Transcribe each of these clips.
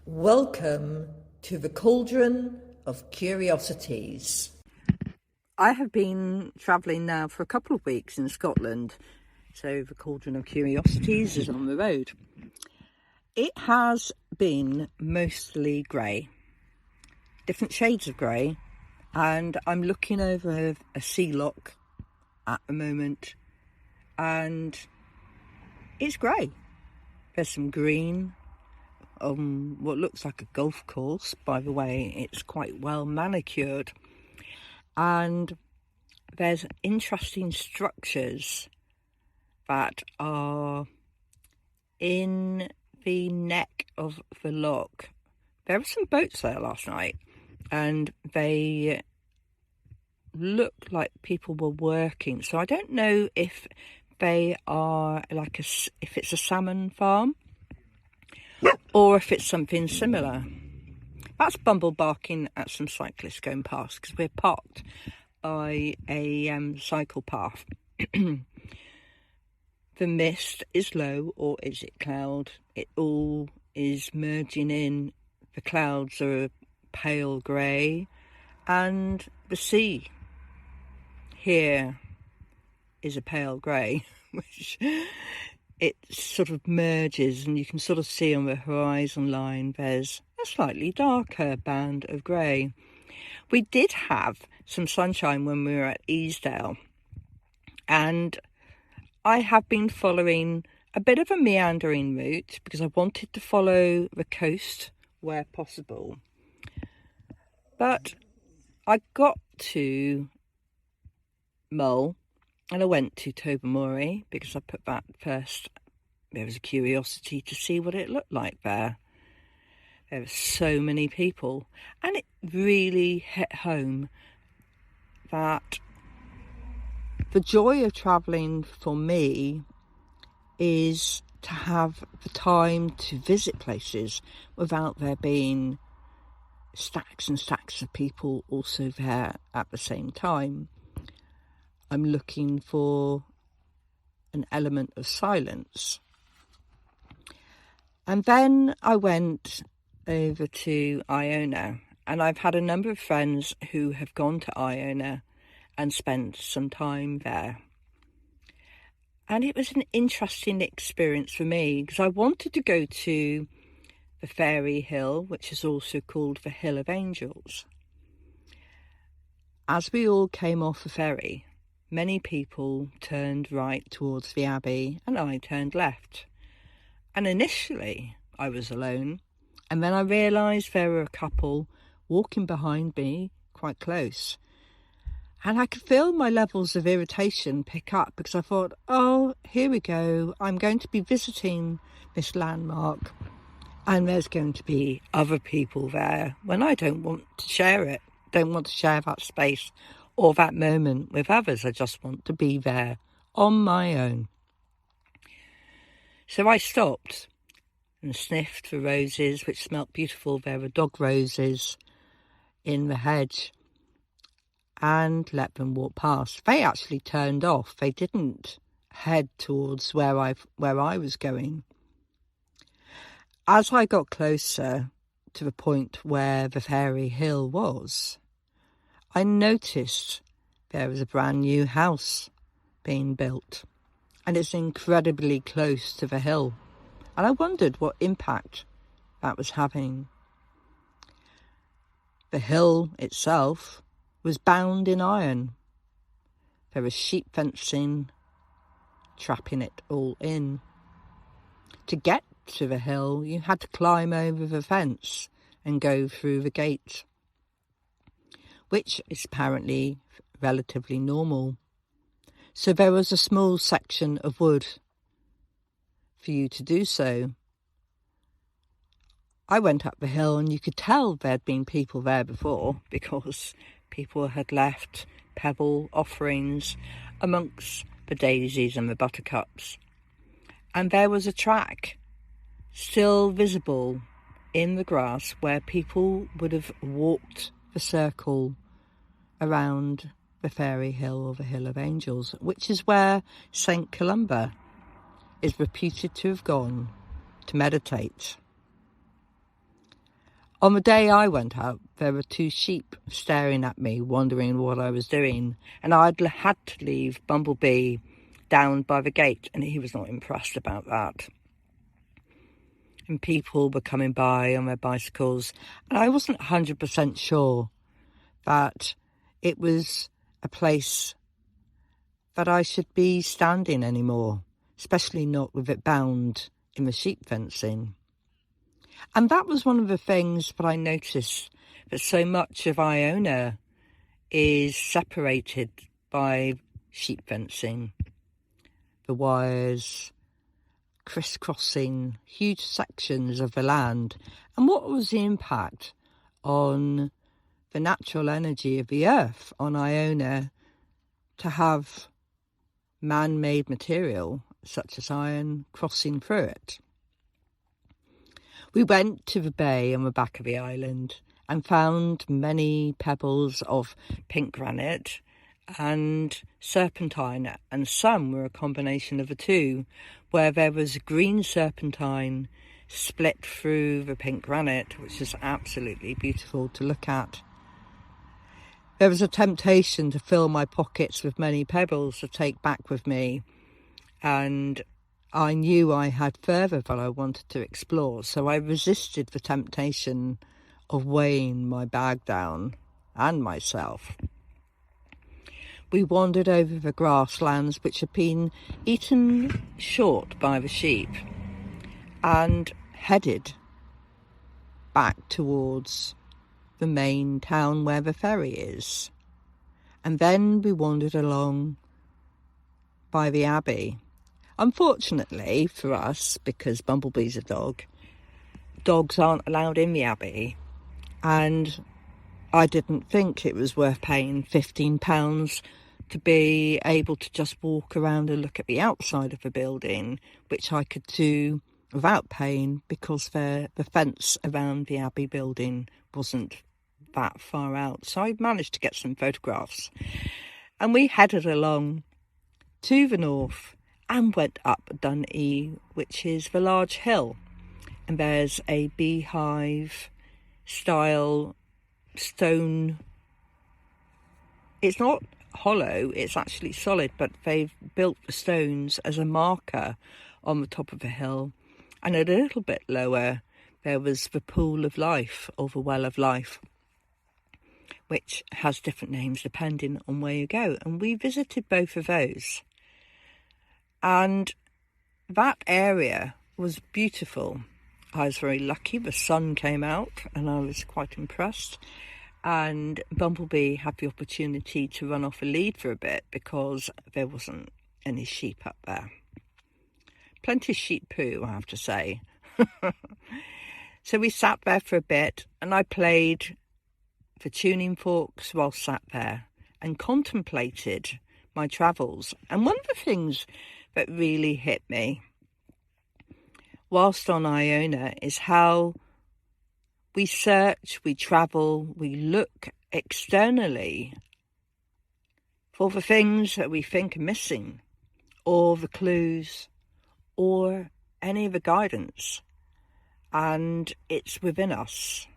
Welcome to the Cauldron of Curiosities. I have been travelling now for a couple of weeks in Scotland, so the Cauldron of Curiosities is on the road. It has been mostly grey, different shades of grey, and I'm looking over a sea lock at the moment, and it's grey. There's some green on what looks like a golf course. By the way, it's quite well manicured, and there's interesting structures that are in the neck of the loch. There were some boats there last night, and they look like people were working, so I don't know if they are like if it's a salmon farm or if it's something similar. That's Bumble barking at some cyclists going past, because we're parked by a cycle path. The mist is low, or is it cloud? It all is merging in. The clouds are pale grey, and the sea here is a pale grey, which it sort of merges, and you can sort of see on the horizon line there's a slightly darker band of grey. We did have some sunshine when we were at Easdale, and I have been following a bit of a meandering route because I wanted to follow the coast where possible. But I got to Mull, and I went to Tobermory because I put that first. There was a curiosity to see what it looked like there. There were so many people, and it really hit home that the joy of travelling for me is to have the time to visit places without there being stacks and stacks of people also there at the same time. I'm looking for an element of silence. And then I went over to Iona, and I've had a number of friends who have gone to Iona and spent some time there. And it was an interesting experience for me because I wanted to go to the Fairy Hill, which is also called the Hill of Angels. As we all came off the ferry, many people turned right towards the Abbey, and I turned left. And initially I was alone, and then I realised there were a couple walking behind me quite close. And I could feel my levels of irritation pick up because I thought, oh, here we go. I'm going to be visiting this landmark, and there's going to be other people there when I don't want to share it, don't want to share that space or that moment with others. I just want to be there on my own. So I stopped and sniffed the roses, which smelt beautiful. There were dog roses in the hedge, and let them walk past. They actually turned off. They didn't head towards where I was going. As I got closer to the point where the Fairy Hill was, I noticed there was a brand new house being built, and it's incredibly close to the hill. And I wondered what impact that was having. The hill itself was bound in iron. There was sheep fencing, trapping it all in. To get to the hill, you had to climb over the fence and go through the gate, which is apparently relatively normal. So there was a small section of wood for you to do so. I went up the hill, and you could tell there'd been people there before because people had left pebble offerings amongst the daisies and the buttercups. And there was a track still visible in the grass where people would have walked the circle around the fairy hill or the Hill of Angels, which is where St. Columba is reputed to have gone to meditate. On the day I went out, there were 2 sheep staring at me, wondering what I was doing, and I'd had to leave Bumblebee down by the gate, and he was not impressed about that. And people were coming by on their bicycles, and I wasn't 100% sure that it was a place that I should be standing anymore, especially not with it bound in the sheep fencing. And that was one of the things that I noticed, that so much of Iona is separated by sheep fencing. The wires crisscrossing huge sections of the land. And what was the impact on the natural energy of the earth on Iona to have man-made material such as iron crossing through it? We went to the bay on the back of the island and found many pebbles of pink granite and serpentine, and some were a combination of the two, where there was green serpentine split through the pink granite, which is absolutely beautiful to look at. There was a temptation to fill my pockets with many pebbles to take back with me, and I knew I had further that I wanted to explore, so I resisted the temptation of weighing my bag down and myself. We wandered over the grasslands which had been eaten short by the sheep and headed back towards the main town where the ferry is. And then we wandered along by the abbey. Unfortunately for us, because Bumblebee's a dog, dogs aren't allowed in the abbey, and I didn't think it was worth paying £15 to be able to just walk around and look at the outside of the building, which I could do without paying because the fence around the abbey building wasn't that far out. So I managed to get some photographs, and we headed along to the north and went up Dun'ee, which is the large hill, and there's a beehive style stone. It's not hollow, it's actually solid, but they've built the stones as a marker on the top of the hill. And a little bit lower there was the pool of life, or the well of life, which has different names depending on where you go, and we visited both of those. And that area was beautiful. I was very lucky, the sun came out and I was quite impressed, and Bumblebee had the opportunity to run off a lead for a bit because there wasn't any sheep up there. Plenty of sheep poo, I have to say. So we sat there for a bit, and I played the tuning forks while sat there and contemplated my travels. And one of the things that really hit me whilst on Iona is how we search, we travel, we look externally for the things that we think are missing, or the clues, or any of the guidance, and it's within us.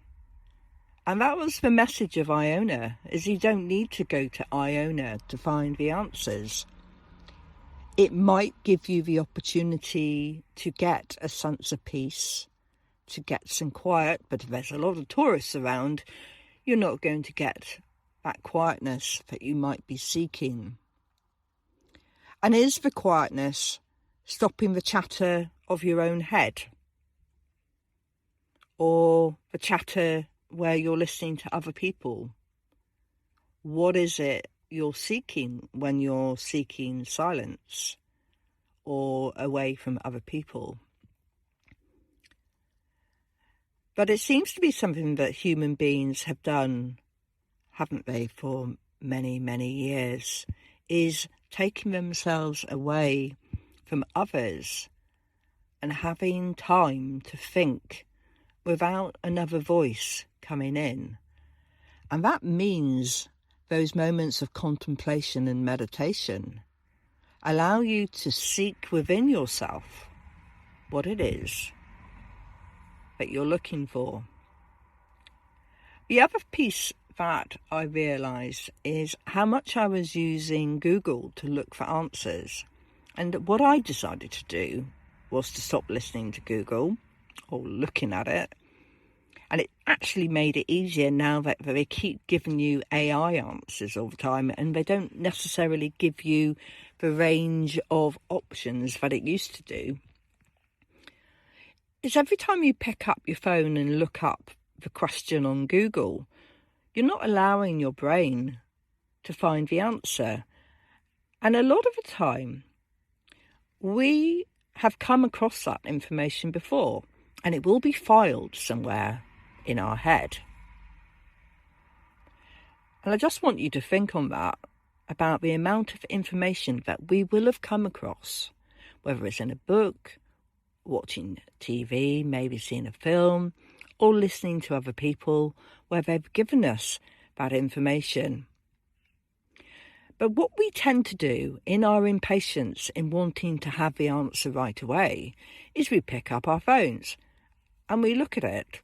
And that was the message of Iona, is you don't need to go to Iona to find the answers. It might give you the opportunity to get a sense of peace, to get some quiet, but if there's a lot of tourists around, you're not going to get that quietness that you might be seeking. And is the quietness stopping the chatter of your own head, or the chatter where you're listening to other people? What is it you're seeking when you're seeking silence or away from other people? But it seems to be something that human beings have done, haven't they, for many, many years, is taking themselves away from others and having time to think without another voice coming in. And that means those moments of contemplation and meditation allow you to seek within yourself what it is that you're looking for. The other piece that I realised is how much I was using Google to look for answers. And what I decided to do was to stop listening to Google or looking at it. And it actually made it easier now that they keep giving you AI answers all the time, and they don't necessarily give you the range of options that it used to do. Is every time you pick up your phone and look up the question on Google, you're not allowing your brain to find the answer. And a lot of the time, we have come across that information before, and it will be filed somewhere in our head. And I just want you to think on that, about the amount of information that we will have come across, whether it's in a book, watching TV, maybe seeing a film, or listening to other people where they've given us that information. But what we tend to do in our impatience in wanting to have the answer right away is we pick up our phones and we look at it.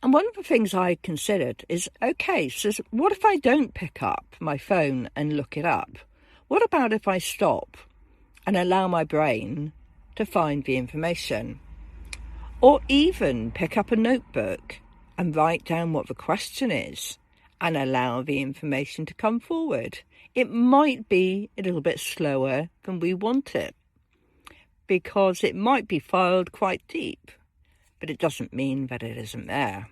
And one of the things I considered is, okay, so what if I don't pick up my phone and look it up? What about if I stop and allow my brain to find the information? Or even pick up a notebook and write down what the question is and allow the information to come forward. It might be a little bit slower than we want it, because it might be filed quite deep, but it doesn't mean that it isn't there.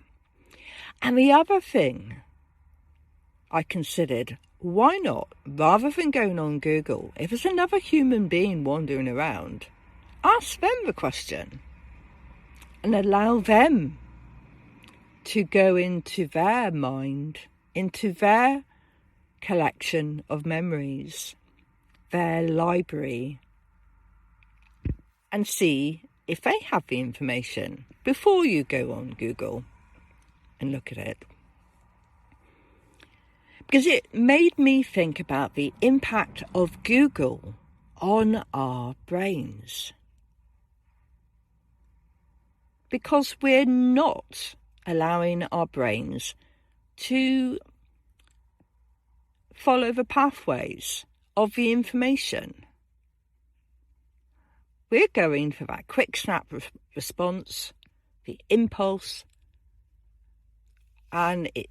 And the other thing I considered, why not, rather than going on Google, if there's another human being wandering around, ask them the question and allow them to go into their mind, into their collection of memories, their library, and see if they have the information before you go on Google and look at it. Because it made me think about the impact of Google on our brains. Because we're not allowing our brains to follow the pathways of the information. We're going for that quick snap response, the impulse, and it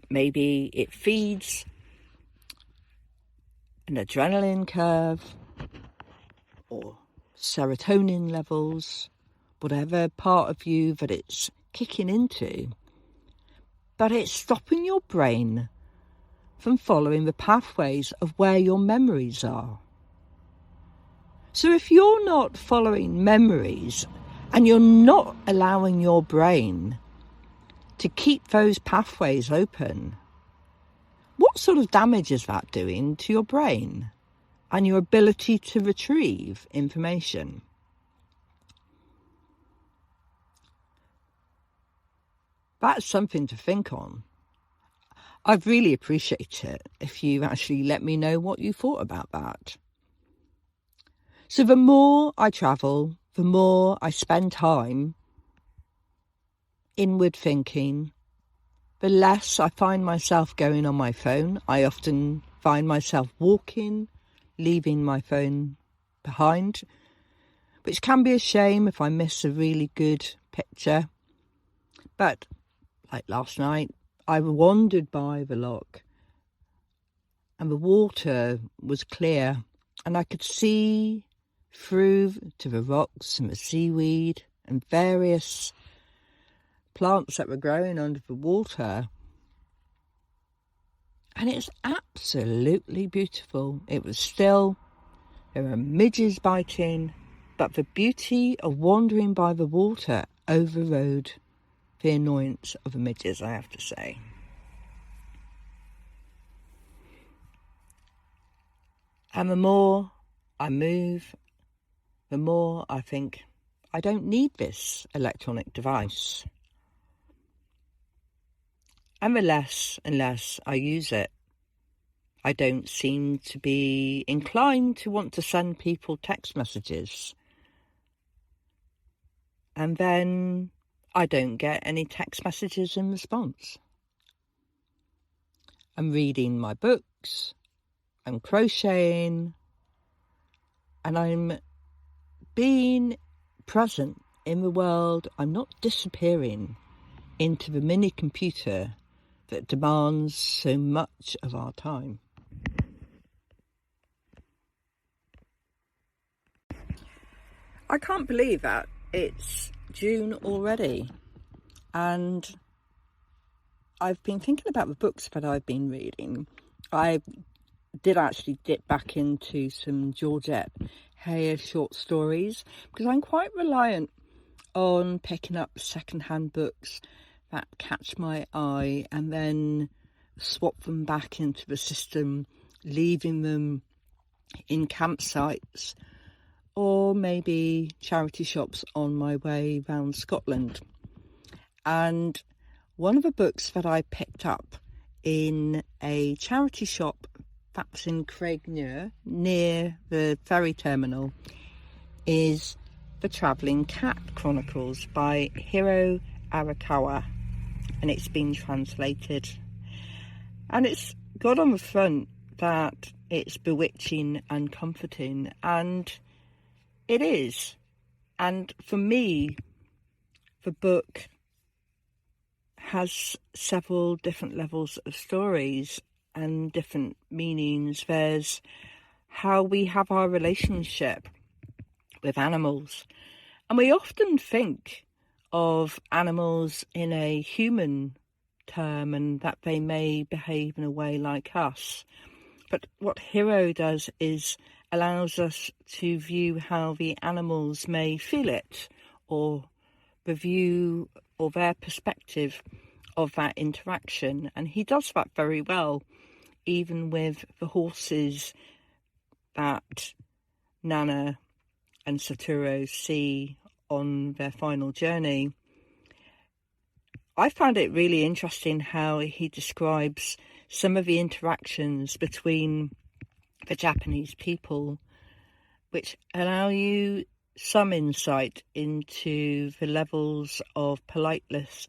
feeds an adrenaline curve or serotonin levels, whatever part of you that it's kicking into. But it's stopping your brain from following the pathways of where your memories are. So if you're not following memories and you're not allowing your brain to keep those pathways open, what sort of damage is that doing to your brain and your ability to retrieve information? That's something to think on. I'd really appreciate it if you actually let me know what you thought about that. So the more I travel, the more I spend time inward thinking, the less I find myself going on my phone. I often find myself walking, leaving my phone behind, which can be a shame if I miss a really good picture. But like last night, I wandered by the loch and the water was clear and I could see through to the rocks and the seaweed and various plants that were growing under the water. And it's absolutely beautiful. It was still, there were midges biting, but the beauty of wandering by the water overrode the annoyance of the midges, I have to say. And the more I move, the more I think, I don't need this electronic device. And the less and less I use it. I don't seem to be inclined to want to send people text messages. And then I don't get any text messages in response. I'm reading my books, I'm crocheting, and I'm being present in the world. I'm not disappearing into the mini computer that demands so much of our time. I can't believe that it's June already, and I've been thinking about the books that I've been reading. I did actually dip back into some Georgette Heyer short stories because I'm quite reliant on picking up second-hand books that catch my eye and then swap them back into the system, leaving them in campsites or maybe charity shops on my way round Scotland. And one of the books that I picked up in a charity shop that's in Craignure, near the ferry terminal, is The Travelling Cat Chronicles by Hiro Arakawa, and it's been translated. And it's got on the front that it's bewitching and comforting, and it is. And for me, the book has several different levels of stories and different meanings. There's how we have our relationship with animals, and we often think of animals in a human term and that they may behave in a way like us. But what Hiro does is allows us to view how the animals may feel it, or the view or their perspective of that interaction. And he does that very well, even with the horses that Nana and Satoru see on their final journey. I found it really interesting how he describes some of the interactions between the Japanese people, which allow you some insight into the levels of politeness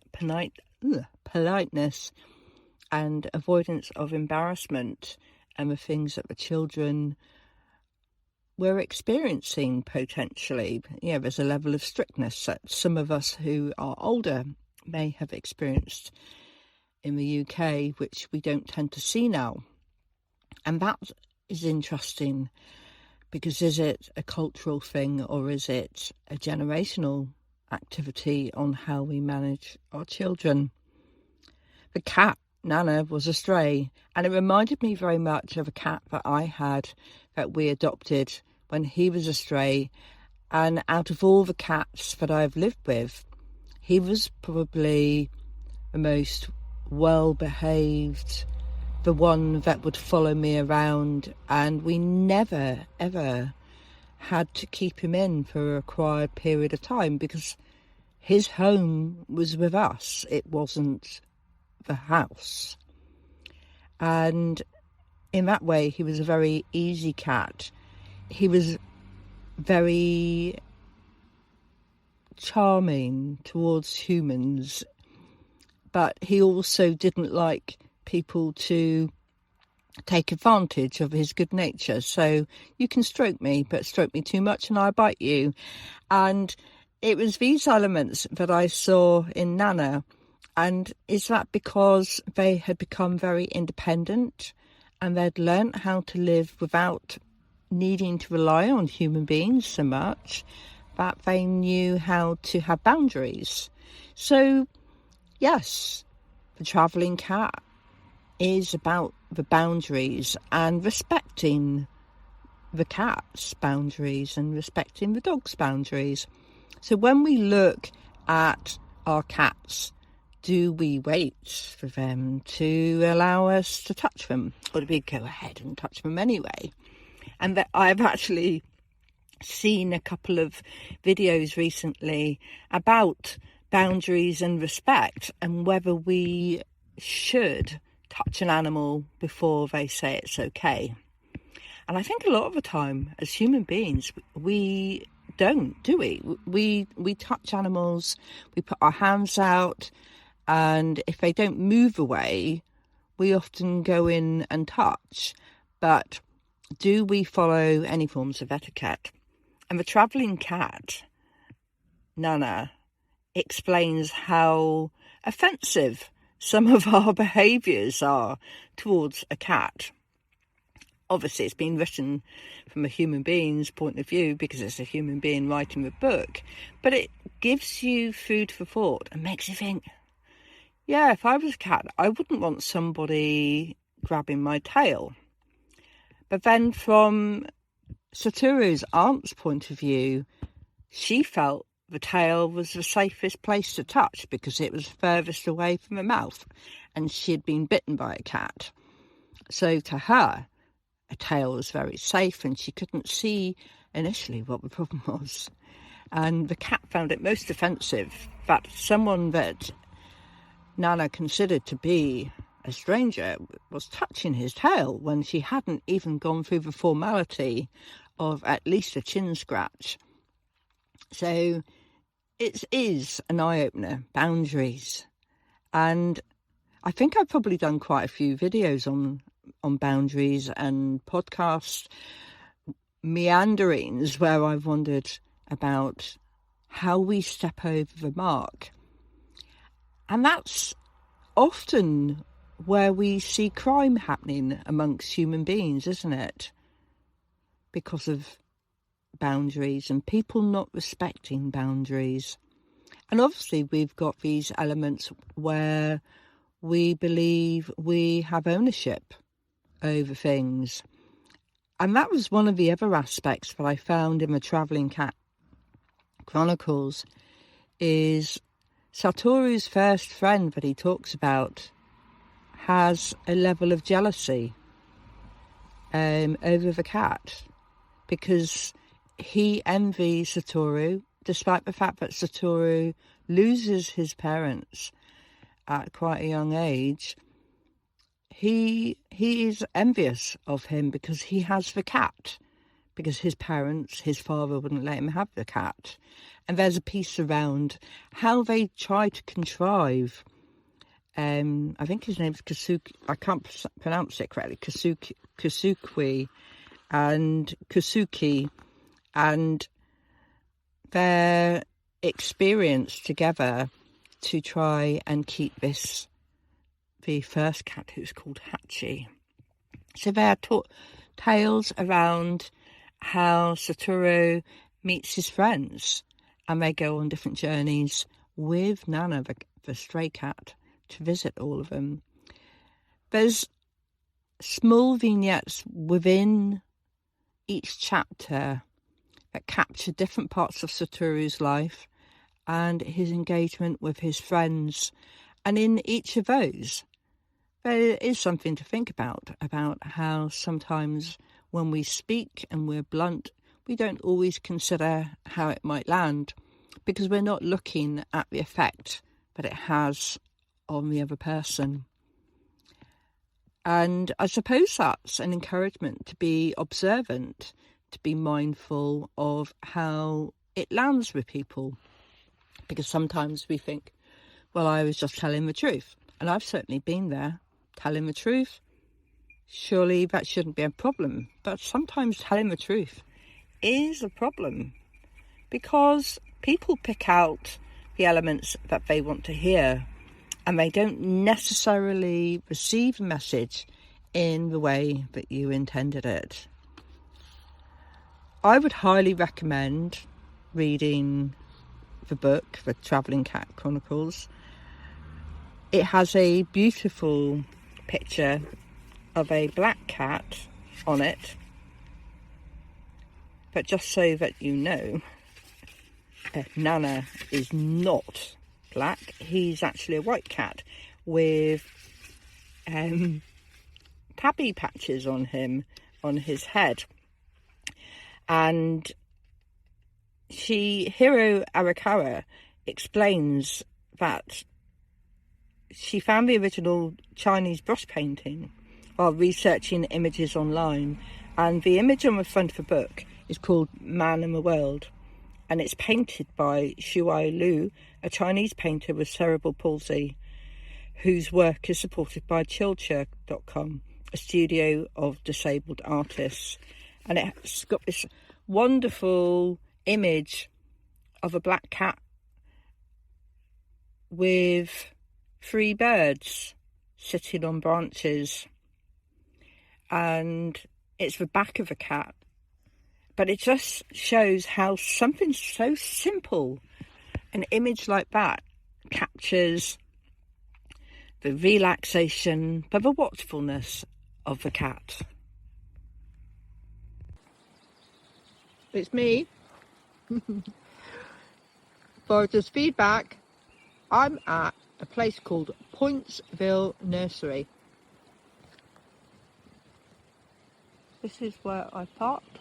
and avoidance of embarrassment, and the things that the children were experiencing potentially. Yeah, there's a level of strictness that some of us who are older may have experienced in the UK, which we don't tend to see now. And that is interesting, because is it a cultural thing or is it a generational activity on how we manage our children? The cat, Nana, was a stray, and it reminded me very much of a cat that I had that we adopted when he was a stray. And out of all the cats that I've lived with, he was probably the most well-behaved, the one that would follow me around, and we never, ever had to keep him in for a required period of time because his home was with us. It wasn't the house. And in that way, he was a very easy cat. He was very charming towards humans, but he also didn't like people to take advantage of his good nature. So you can stroke me, but stroke me too much and I bite you. And it was these elements that I saw in Nana. And is that because they had become very independent and they'd learnt how to live without needing to rely on human beings so much, that they knew how to have boundaries? So yes, The Travelling Cat is about the boundaries and respecting the cat's boundaries and respecting the dog's boundaries. So when we look at our cats, do we wait for them to allow us to touch them, or do we go ahead and touch them anyway? And that I've actually seen a couple of videos recently about boundaries and respect, and whether we should touch an animal before they say it's okay. And I think a lot of the time, as human beings, we don't, do we? We touch animals, we put our hands out, and if they don't move away, we often go in and touch. But do we follow any forms of etiquette? And the travelling cat, Nana, explains how offensive some of our behaviours are towards a cat. Obviously, it's been written from a human being's point of view because it's a human being writing the book, but it gives you food for thought and makes you think, yeah, if I was a cat, I wouldn't want somebody grabbing my tail. But then from Satoru's aunt's point of view, she felt the tail was the safest place to touch because it was furthest away from the mouth and she had been bitten by a cat. So to her, a tail was very safe and she couldn't see initially what the problem was. And the cat found it most offensive that someone that Nana considered to be a stranger was touching his tail when she hadn't even gone through the formality of at least a chin scratch. So it is an eye-opener, boundaries. And I think I've probably done quite a few videos on boundaries and podcast meanderings where I've wondered about how we step over the mark. And that's often where we see crime happening amongst human beings, isn't it? Because of boundaries and people not respecting boundaries. And obviously we've got these elements where we believe we have ownership over things. And that was one of the other aspects that I found in the Travelling Cat Chronicles, is Satoru's first friend that he talks about has a level of jealousy over the cat, because he envies Satoru, despite the fact that Satoru loses his parents at quite a young age. He is envious of him because he has the cat, because his parents, his father wouldn't let him have the cat. And there's a piece around how they try to contrive, I think his name's Kasuki, I can't pronounce it correctly, Kasuki and their experience together to try and keep the first cat, who's called Hachi. So there are tales around how Satoru meets his friends and they go on different journeys with Nana, the stray cat, to visit all of them. There's small vignettes within each chapter that capture different parts of Satoru's life and his engagement with his friends. And in each of those, there is something to think about how sometimes when we speak and we're blunt, we don't always consider how it might land because we're not looking at the effect that it has on the other person. And I suppose that's an encouragement to be observant, to be mindful of how it lands with people. Because sometimes we think, well, I was just telling the truth. And I've certainly been there, telling the truth. Surely that shouldn't be a problem. But sometimes telling the truth is a problem because people pick out the elements that they want to hear and they don't necessarily receive the message in the way that you intended it. I would highly recommend reading the book, The Travelling Cat Chronicles. It has a beautiful picture of a black cat on it. But just so that you know, Nana is not black. He's actually a white cat with tabby patches on him, on his head. And Hiro Arakawa explains that she found the original Chinese brush painting while researching images online, and the image on the front of the book is called Man in the World, and it's painted by Shuai Liu, a Chinese painter with cerebral palsy, whose work is supported by chillture.com, a studio of disabled artists. And it's got this wonderful image of a black cat with 3 birds sitting on branches, and it's the back of a cat, but it just shows how something so simple, an image like that, captures the relaxation but the watchfulness of the cat. It's me. For just feedback, I'm at a place called Poyntsfield Nursery. This is where I parked.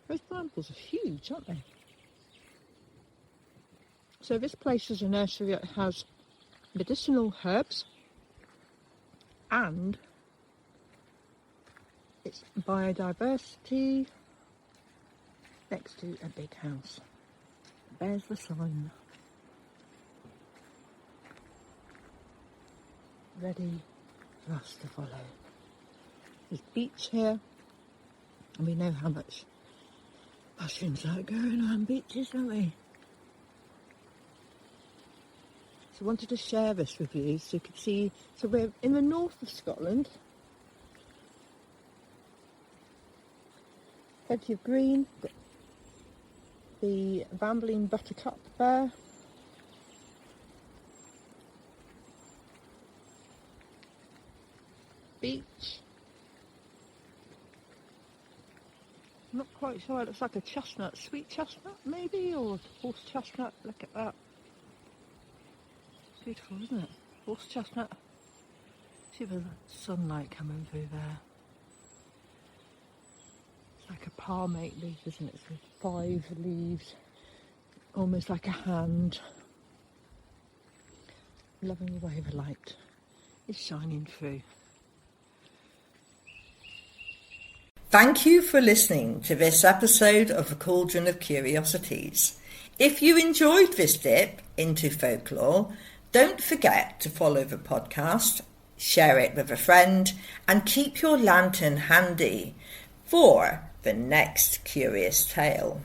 Those brambles are huge, aren't they? So this place is a nursery that has medicinal herbs, and it's biodiversity next to a big house. There's the sign. Ready for us to follow. There's beach here, and we know how much mushrooms are going on beaches, don't we? So I wanted to share this with you so you could see. So we're in the north of Scotland. Plenty of green. Got the rambling buttercup there. Beach. I'm not quite sure, it looks like a chestnut, sweet chestnut maybe, or horse chestnut. Look at that. Beautiful, isn't it? Horse chestnut. See the sunlight coming through there. It's like a palmate leaf, isn't it? It's with 5 leaves, almost like a hand. Loving the way the light is shining through. Thank you for listening to this episode of the Cauldron of Curiosities. If you enjoyed this dip into folklore, don't forget to follow the podcast, share it with a friend, and keep your lantern handy for the next curious tale.